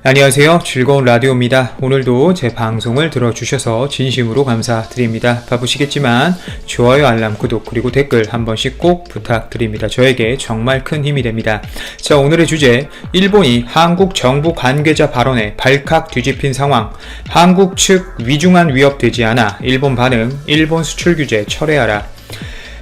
안녕하세요. 즐거운 라디오입니다. 오늘도 제 방송을 들어주셔서 진심으로 감사드립니다. 바쁘시겠지만 좋아요, 알람, 구독, 그리고 댓글 한 번씩 꼭 부탁드립니다. 저에게 정말 큰 힘이 됩니다. 자, 오늘의 주제, 일본이 한국 정부 관계자 발언에 발칵 뒤집힌 상황, 한국 측 위중한 위협 되지 않아, 일본 반응, 일본 수출 규제 철회하라.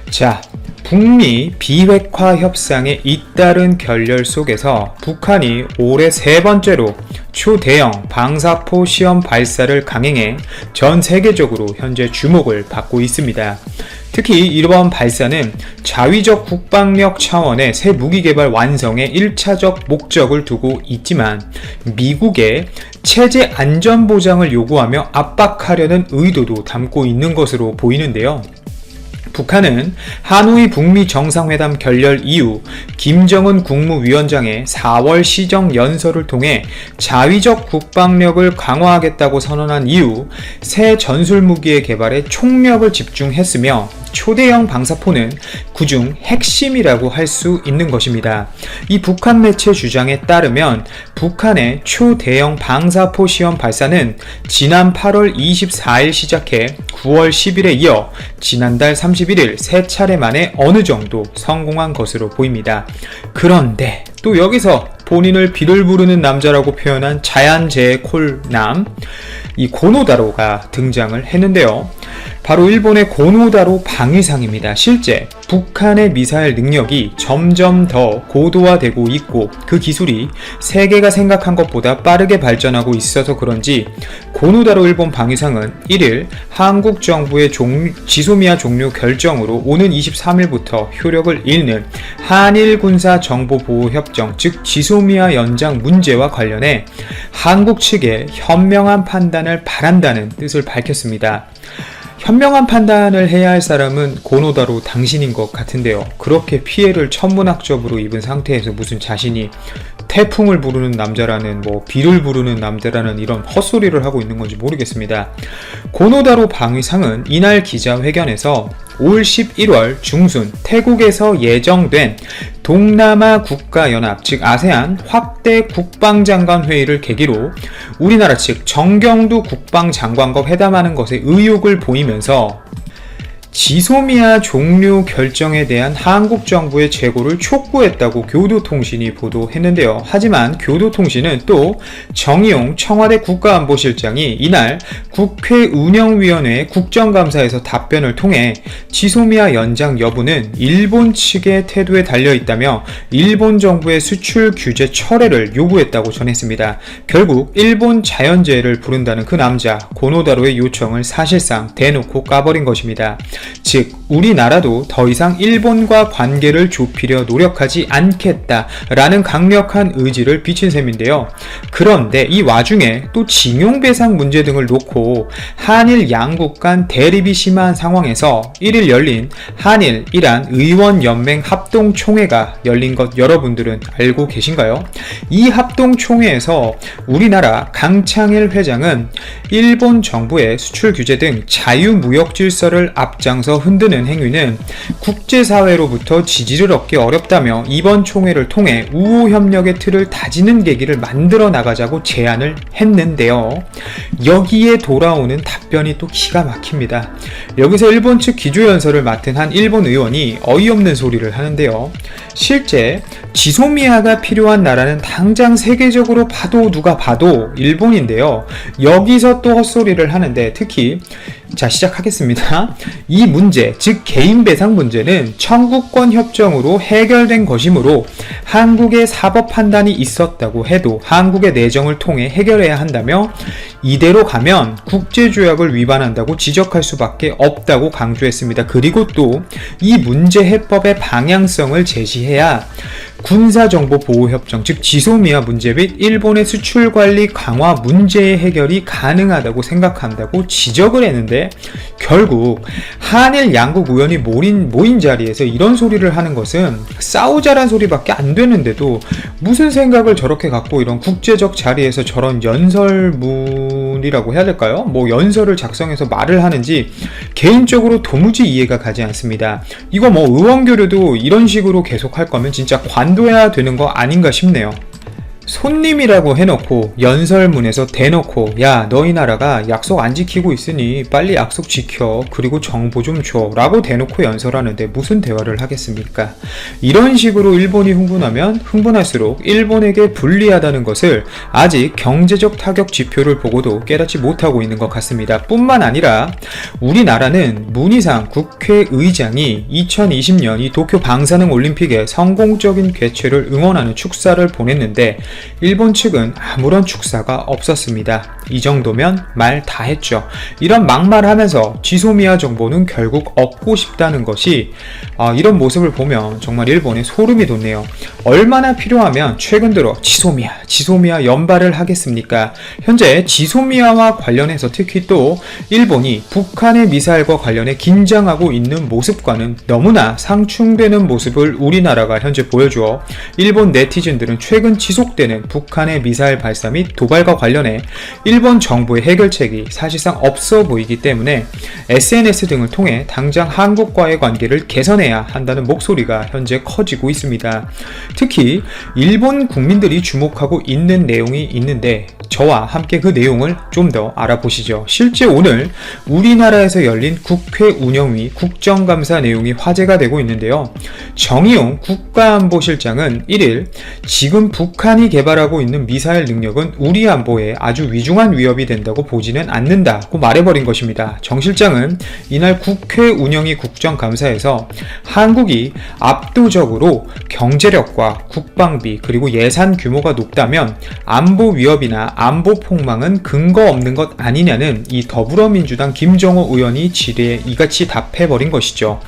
자, 북미 비핵화 협상의 잇따른 결렬 속에서 북한이 올해 세 번째로 초대형 방사포 시험 발사를 강행해 전 세계적으로 현재 주목을 받고 있습니다. 특히 이번 발사는 자위적 국방력 차원의 새 무기 개발 완성에 1차적 목적을 두고 있지만 미국의 체제 안전 보장을 요구하며 압박하려는 의도도 담고 있는 것으로 보이는데요. 북한은 하노이 북미 정상회담 결렬 이후 김정은 국무위원장의 4월 시정 연설을 통해 자위적 국방력을 강화하겠다고 선언한 이후 새 전술무기의 개발에 총력을 집중했으며 초대형 방사포는 그중 핵심이라고 할 수 있는 것입니다. 이 북한 매체 주장에 따르면 북한의 초대형 방사포 시험 발사는 지난 8월 24일 시작해 9월 10일에 이어 지난달 31일 세 차례 만에 어느 정도 성공한 것으로 보입니다. 그런데 또 여기서 본인을 비를 부르는 남자라고 표현한 자연재해 콜남, 이 고노다로가 등장을 했는데요. 바로 일본의 고노다로 방위상입니다. 실제 북한의 미사일 능력이 점점 더 고도화되고 있고 그 기술이 세계가 생각한 것보다 빠르게 발전하고 있어서 그런지 고노다로 일본 방위상은 1일 한국 정부의 지소미아 종료 결정으로 오는 23일부터 효력을 잃는 한일 군사 정보 보호 협정, 즉 지소미아 연장 문제와 관련해 한국 측에 현명한 판단을 바란다는 뜻을 밝혔습니다. 현명한 판단을 해야 할 사람은 고노다로 당신인 것 같은데요. 그렇게 피해를 천문학적으로 입은 상태에서 무슨 자신이 태풍을 부르는 남자라는, 비를 부르는 남자라는 이런 헛소리를 하고 있는 건지 모르겠습니다. 고노다로 방위상은 이날 기자회견에서 올 11월 중순 태국에서 예정된 동남아 국가연합, 즉 아세안 확대 국방장관 회의를 계기로 우리나라 측 정경두 국방장관과 회담하는 것에 의욕을 보이면서 지소미아 종료 결정에 대한 한국 정부의 재고를 촉구했다고 교도통신이 보도했는데요. 하지만 교도통신은 또 정의용 청와대 국가안보실장이 이날 국회 운영위원회 국정감사에서 답변을 통해 지소미아 연장 여부는 일본 측의 태도에 달려있다며 일본 정부의 수출 규제 철회를 요구했다고 전했습니다. 결국 일본 자연재해를 부른다는 그 남자 고노다로의 요청을 사실상 대놓고 까버린 것입니다. 즉 우리나라도 더 이상 일본과 관계를 좁히려 노력하지 않겠다라는 강력한 의지를 비친 셈인데요. 그런데 이 와중에 또 징용배상 문제 등을 놓고 한일 양국 간 대립이 심한 상황에서 1일 열린 한일 이란 의원연맹 합동총회가 열린 것 여러분들은 알고 계신가요? 이 합동총회에서 우리나라 강창일 회장은 일본 정부의 수출 규제 등 자유무역 질서를 앞장서 흔드는 행위는 국제사회로부터 지지를 얻기 어렵다며 이번 총회를 통해 우호협력의 틀을 다지는 계기를 만들어 나가자고 제안을 했는데요. 여기에 돌아오는 답변이 또 기가 막힙니다. 여기서 일본 측 기조연설을 맡은 한 일본 의원이 어이없는 소리를 하는데요. 실제 지소미아가 필요한 나라는 당장 세계적으로 봐도 누가 봐도 일본인데요. 여기서 또 헛소리를 하는데 특히 시작하겠습니다. 이 문제, 즉 개인배상 문제는 청구권 협정으로 해결된 것이므로 한국의 사법 판단이 있었다고 해도 한국의 내정을 통해 해결해야 한다며 이대로 가면 국제조약을 위반한다고 지적할 수밖에 없다고 강조했습니다. 그리고 또 이 문제 해법의 방향성을 제시해야 군사정보보호협정, 즉 지소미아 문제 및 일본의 수출관리 강화 문제의 해결이 가능하다고 생각한다고 지적을 했는데 결국 한일 양국 의원이 모인 자리에서 이런 소리를 하는 것은 싸우자란 소리밖에 안 되는데도 무슨 생각을 저렇게 갖고 이런 국제적 자리에서 저런 연설문이라고 해야 될까요? 연설을 작성해서 말을 하는지 개인적으로 도무지 이해가 가지 않습니다. 이거 의원교류도 이런 식으로 계속 할 거면 진짜 관둬야 되는 거 아닌가 싶네요. 손님이라고 해놓고 연설문에서 대놓고 야 너희 나라가 약속 안 지키고 있으니 빨리 약속 지켜 그리고 정보 좀 줘 라고 대놓고 연설하는데 무슨 대화를 하겠습니까? 이런 식으로 일본이 흥분하면 흥분할수록 일본에게 불리하다는 것을 아직 경제적 타격 지표를 보고도 깨닫지 못하고 있는 것 같습니다. 뿐만 아니라 우리나라는 문희상 국회의장이 2020년 이 도쿄 방사능 올림픽의 성공적인 개최를 응원하는 축사를 보냈는데 일본 측은 아무런 축사가 없었습니다. 이 정도면 말 다 했죠. 이런 막말하면서 지소미아 정보는 결국 얻고 싶다는 것이 이런 모습을 보면 정말 일본에 소름이 돋네요. 얼마나 필요하면 최근 들어 지소미아 연발을 하겠습니까? 현재 지소미아와 관련해서 특히 또 일본이 북한의 미사일과 관련해 긴장하고 있는 모습과는 너무나 상충되는 모습을 우리나라가 현재 보여주어 일본 네티즌들은 최근 지속되는 북한의 미사일 발사 및 도발과 관련해 일본 정부의 해결책이 사실상 없어 보이기 때문에 SNS 등을 통해 당장 한국과의 관계를 개선해야 한다는 목소리가 현재 커지고 있습니다. 특히 일본 국민들이 주목하고 있는 내용이 있는데 저와 함께 그 내용을 좀 더 알아보시죠. 실제 오늘 우리나라에서 열린 국회 운영위 국정감사 내용이 화제가 되고 있는데요. 정의용 국가안보실장은 1일 지금 북한이 개발하고 있는 미사일 능력은 우리 안보에 아주 위중한 위협이 된다고 보지는 않는다고 말해버린 것입니다. 정 실장은 이날 국회 운영위 국정감사에서 한국이 압도적으로 경제력과 국방비 그리고 예산 규모가 높다면 안보 위협이나 안보 폭망은 근거 없는 것 아니냐는 이 더불어민주당 김정호 의원이 질의에 이같이 답해버린 것이죠.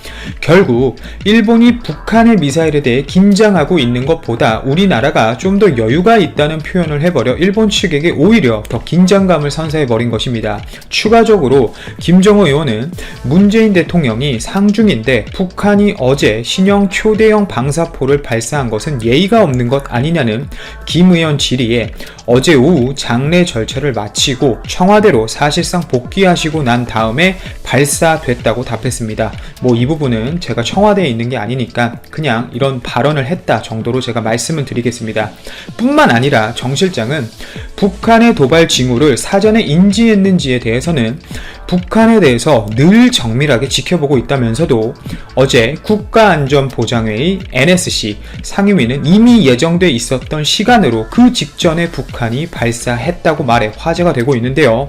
결국 일본이 북한의 미사일에 대해 긴장하고 있는 것보다 우리나라가 좀 더 여유가 있다는 표현을 해버려 일본 측에게 오히려 더 긴장감을 선사해버린 것입니다. 추가적으로 김정호 의원은 문재인 대통령이 상중인데 북한이 어제 신형 초대형 방사포를 발사한 것은 예의가 없는 것 아니냐는 김 의원 질의에 어제 오후 장례 절차를 마치고 청와대로 사실상 복귀하시고 난 다음에 발사됐다고 답했습니다. 이 부분은 제가 청와대에 있는 게 아니니까 그냥 이런 발언을 했다 정도로 제가 말씀을 드리겠습니다. 뿐만 아니라 정 실장은 북한의 도발 징후를 사전에 인지했는지에 대해서는 북한에 대해서 늘 정밀하게 지켜보고 있다면서도 어제 국가안전보장회의 NSC 상임위는 이미 예정돼 있었던 시간으로 그 직전에 북한이 발사했다고 말해 화제가 되고 있는데요.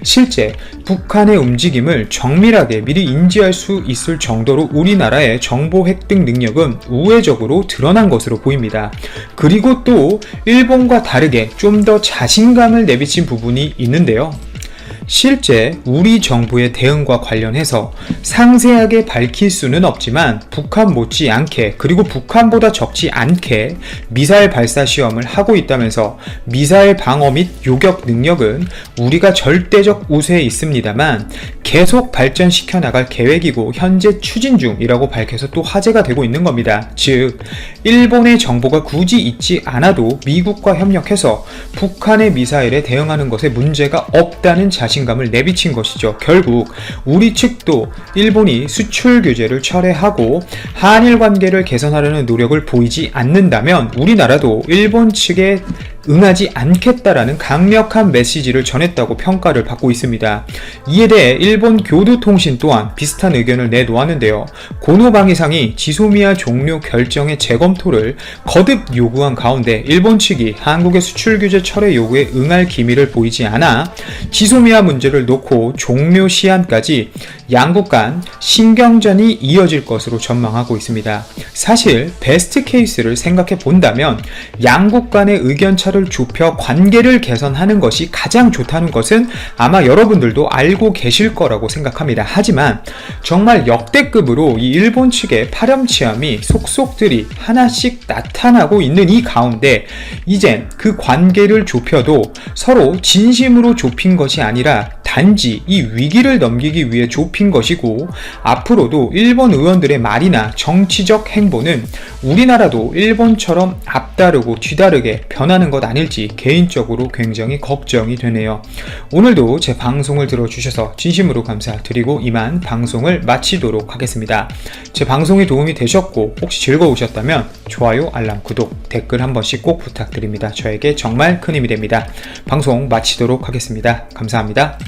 실제 북한의 움직임을 정밀하게 미리 인지할 수 있을 정도로 우리나라의 정보 획득 능력은 우회적으로 드러난 것으로 보입니다. 그리고 또 일본과 다르게 좀 더 자신감을 내비친 부분이 있는데요. 실제 우리 정부의 대응과 관련해서 상세하게 밝힐 수는 없지만 북한 못지않게 그리고 북한보다 적지 않게 미사일 발사 시험을 하고 있다면서 미사일 방어 및 요격 능력은 우리가 절대적 우세에 있습니다만 계속 발전시켜 나갈 계획이고 현재 추진 중이라고 밝혀서 또 화제가 되고 있는 겁니다. 즉 일본의 정보가 굳이 있지 않아도 미국과 협력해서 북한의 미사일에 대응하는 것에 문제가 없다는 자신감을 내비친 것이죠. 결국 우리 측도 일본이 수출 규제를 철회하고 한일 관계를 개선하려는 노력을 보이지 않는다면 우리나라도 일본 측에 응하지 않겠다라는 강력한 메시지를 전했다고 평가를 받고 있습니다. 이에 대해 일본 교도통신 또한 비슷한 의견을 내놓았는데요. 고노방위상이 지소미아 종료 결정의 재검토를 거듭 요구한 가운데 일본 측이 한국의 수출 규제 철회 요구에 응할 기미를 보이지 않아 지소미아 문제를 놓고 종료 시한까지 양국 간 신경전이 이어질 것으로 전망하고 있습니다. 사실 베스트 케이스를 생각해 본다면 양국 간의 의견차를 좁혀 관계를 개선하는 것이 가장 좋다는 것은 아마 여러분들도 알고 계실 거라고 생각합니다. 하지만 정말 역대급으로 이 일본 측의 파렴치함이 속속들이 하나씩 나타나고 있는 이 가운데 이젠 그 관계를 좁혀도 서로 진심으로 좁힌 것이 아니라 단지 이 위기를 넘기기 위해 좁힌 것이고, 앞으로도 일본 의원들의 말이나 정치적 행보는 우리나라도 일본처럼 앞다르고 뒤다르게 변하는 것 아닐지 개인적으로 굉장히 걱정이 되네요. 오늘도 제 방송을 들어주셔서 진심으로 감사드리고 이만 방송을 마치도록 하겠습니다. 제 방송이 도움이 되셨고 혹시 즐거우셨다면 좋아요, 알람, 구독, 댓글 한 번씩 꼭 부탁드립니다. 저에게 정말 큰 힘이 됩니다. 방송 마치도록 하겠습니다. 감사합니다.